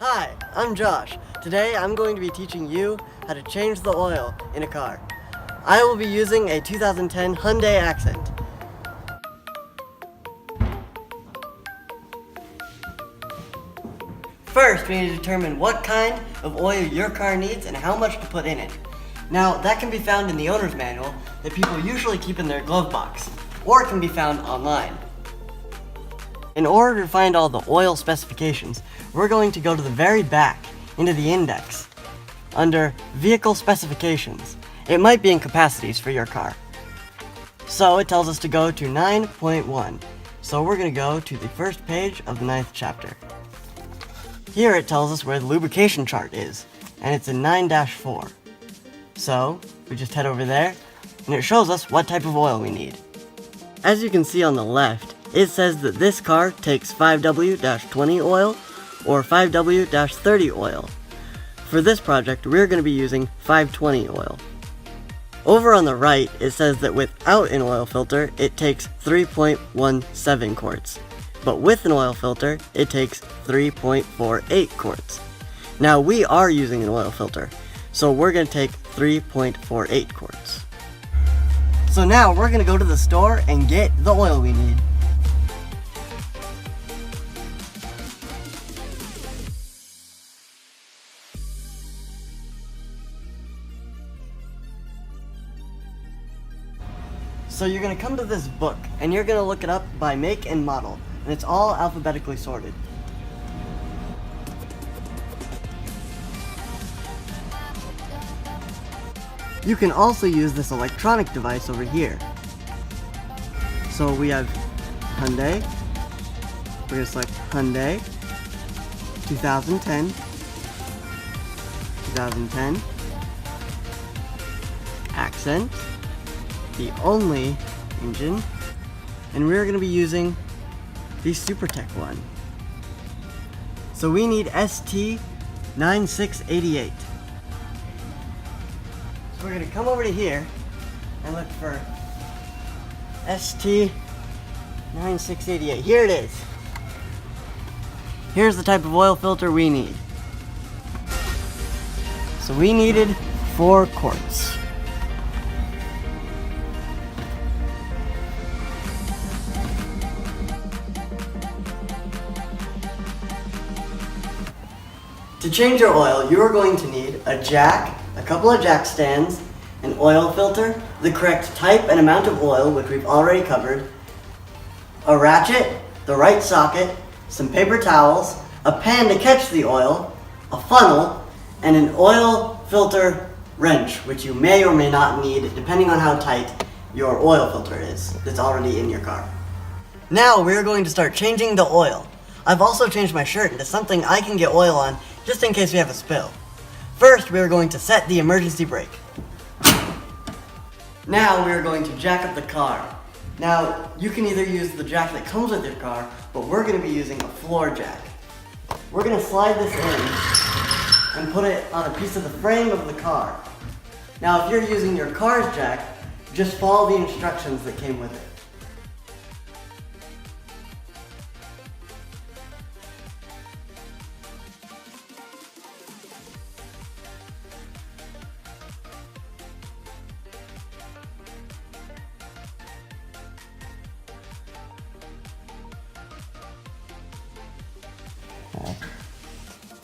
Hi, I'm Josh. Today I'm going to be teaching you how to change the oil in a car. I will be using a 2010 Hyundai Accent. First, we need to determine what kind of oil your car needs and how much to put in it. Now, that can be found in the owner's manual that people usually keep in their glove box, or it can be found online. In order to find all the oil specifications, we're going to go to the very back, into the index, under Vehicle Specifications. It might be in capacities for your car. So it tells us to go to 9.1. So we're going to go to the first page of the 9th chapter. Here it tells us where the lubrication chart is, and it's in 9-4. So we just head over there, and it shows us what type of oil we need. As you can see on the left, it says that this car takes 5W-20 oil or 5W-30 oil. For this project, we're going to be using 520 oil. Over on the right, it says that without an oil filter, it takes 3.17 quarts. But with an oil filter, it takes 3.48 quarts. Now we are using an oil filter, so we're going to take 3.48 quarts. So now we're going to go to the store and get the oil we need. So you're going to come to this book, and you're going to look it up by make and model, and it's all alphabetically sorted. You can also use this electronic device over here. So we have Hyundai, we're going to select Hyundai, 2010, Accent, the only engine, and we're going to be using the SuperTech one. So we need ST9688. So we're going to come over to here and look for ST9688. Here it is. Here's the type of oil filter we need. So we needed 4 quarts. To change your oil, you are going to need a jack, a couple of jack stands, an oil filter, the correct type and amount of oil, which we've already covered, a ratchet, the right socket, some paper towels, a pan to catch the oil, a funnel, and an oil filter wrench, which you may or may not need depending on how tight your oil filter is that's already in your car. Now we're going to start changing the oil. I've also changed my shirt into something I can get oil on just in case we have a spill. First, we are going to set the emergency brake. Now we are going to jack up the car. Now, you can either use the jack that comes with your car, but we're going to be using a floor jack. We're going to slide this in and put it on a piece of the frame of the car. Now, if you're using your car's jack, just follow the instructions that came with it.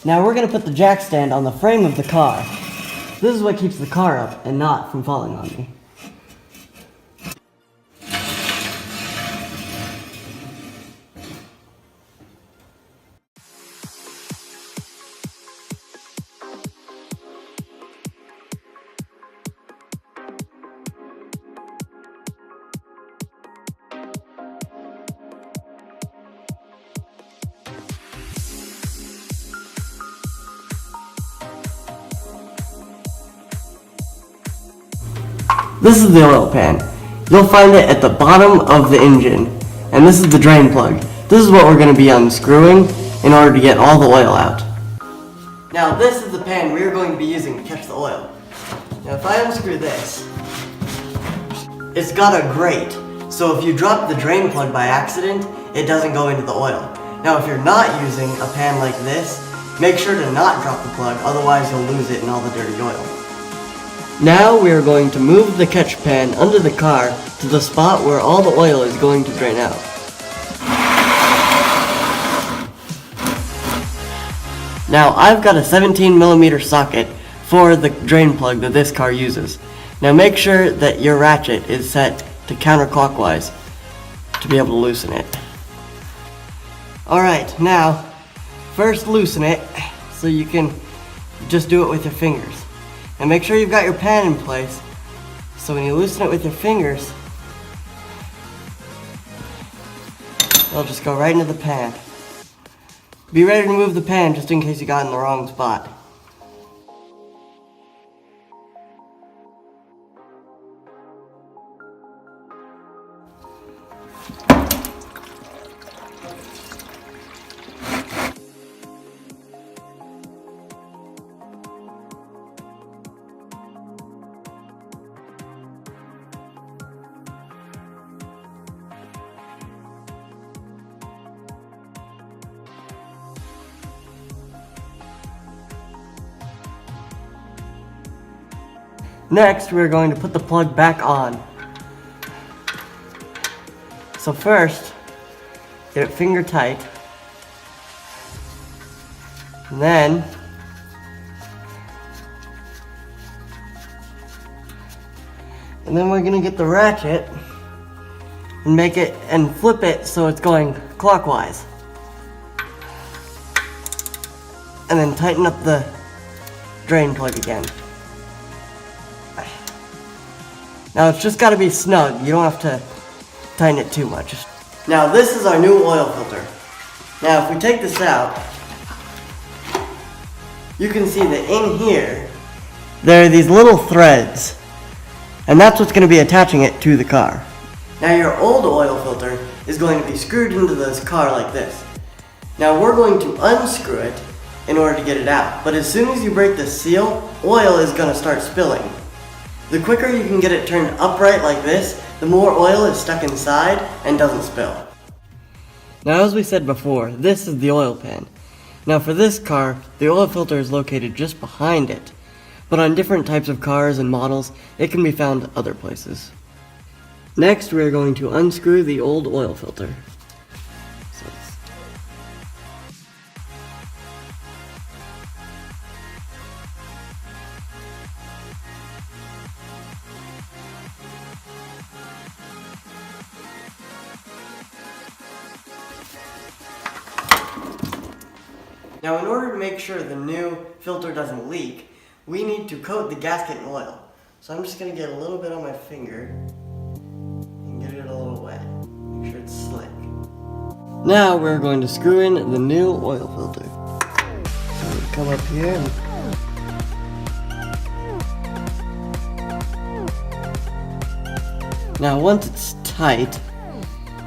Now we're going to put the jack stand on the frame of the car. This is what keeps the car up and not from falling on me. This is the oil pan. You'll find it at the bottom of the engine, and this is the drain plug. This is what we're going to be unscrewing in order to get all the oil out. Now this is the pan we're going to be using to catch the oil. Now if I unscrew this, it's got a grate, so if you drop the drain plug by accident, it doesn't go into the oil. Now if you're not using a pan like this, Make sure to not drop the plug, otherwise you'll lose it in all the dirty oil. Now we are going to move the catch pan under the car to the spot where all the oil is going to drain out. Now I've got a 17mm socket for the drain plug that this car uses. Now make sure that your ratchet is set to counterclockwise to be able to loosen it. Alright, now first loosen it so you can just do it with your fingers. And make sure you've got your pan in place so when you loosen it with your fingers, it'll just go right into the pan. Be ready to move the pan just in case you got in the wrong spot. Next, we're going to put the plug back on. So first, get it finger tight. And then, we're gonna get the ratchet and make it and flip it so it's going clockwise. And then tighten up the drain plug again. Now it's just got to be snug, you don't have to tighten it too much. Now this is our new oil filter. Now if we take this out, you can see that in here, there are these little threads. And that's what's going to be attaching it to the car. Now your old oil filter is going to be screwed into this car like this. Now we're going to unscrew it in order to get it out. But as soon as you break the seal, oil is going to start spilling. The quicker you can get it turned upright like this, the more oil is stuck inside and doesn't spill. Now as we said before, this is the oil pan. Now for this car, the oil filter is located just behind it. But on different types of cars and models, it can be found other places. Next, we are going to unscrew the old oil filter. Now in order to make sure the new filter doesn't leak, we need to coat the gasket in oil. So I'm just going to get a little bit on my finger and get it a little wet. Make sure it's slick. Now we're going to screw in the new oil filter. So we come up here and now once it's tight,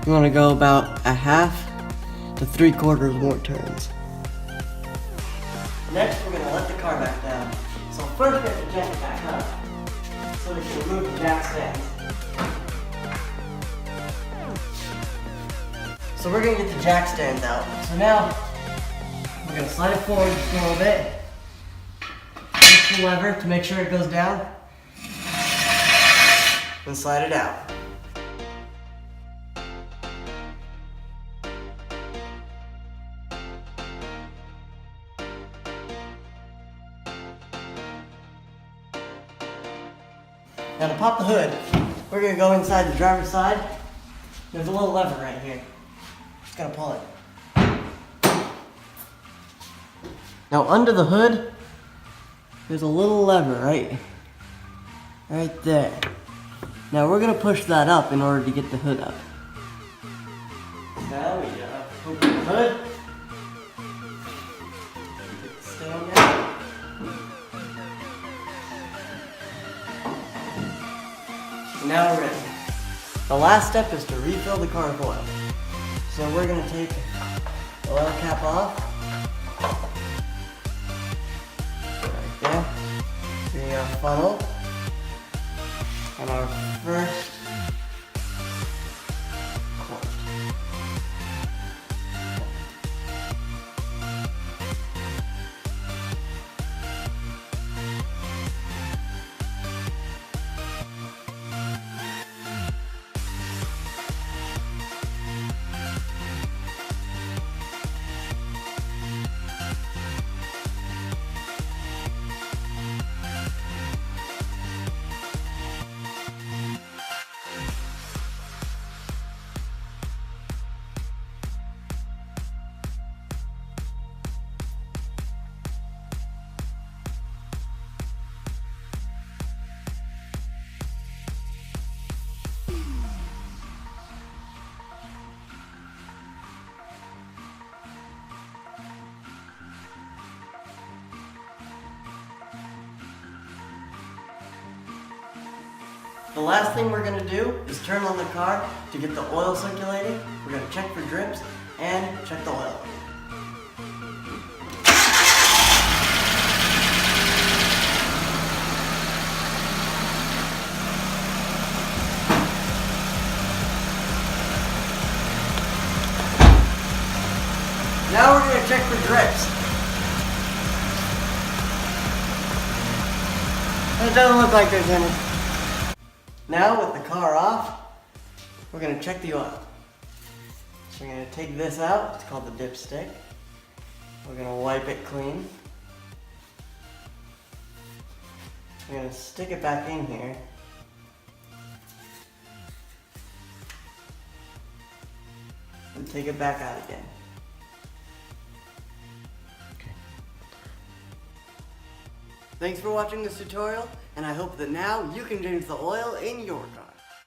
you want to go about 1/2 to 3/4 more turns. Next, we're going to let the car back down. So first we have to jack it back up so we can remove the jack stands. So we're going to get the jack stands out. So now we're going to slide it forward just a little bit. Push the lever to make sure it goes down. And slide it out. Now to pop the hood, we're going to go inside the driver's side. There's a little lever right here. Just gotta pull it. Now under the hood, there's a little lever right there. Now we're going to push that up in order to get the hood up. Now we open the hood. Get the stand out. Now we're ready. The last step is to refill the car with oil. So we're going to take the oil cap off. Right there. Bring our funnel. And our first quart. The last thing we're gonna do is turn on the car to get the oil circulating. We're gonna check for drips and check the oil. Now we're going to check for drips. It doesn't look like there's any. Now with the car off, we're going to check the oil. So we're going to take this out, it's called the dipstick. We're going to wipe it clean. We're going to stick it back in here. And take it back out again. Thanks for watching this tutorial, and I hope that now you can change the oil in your car.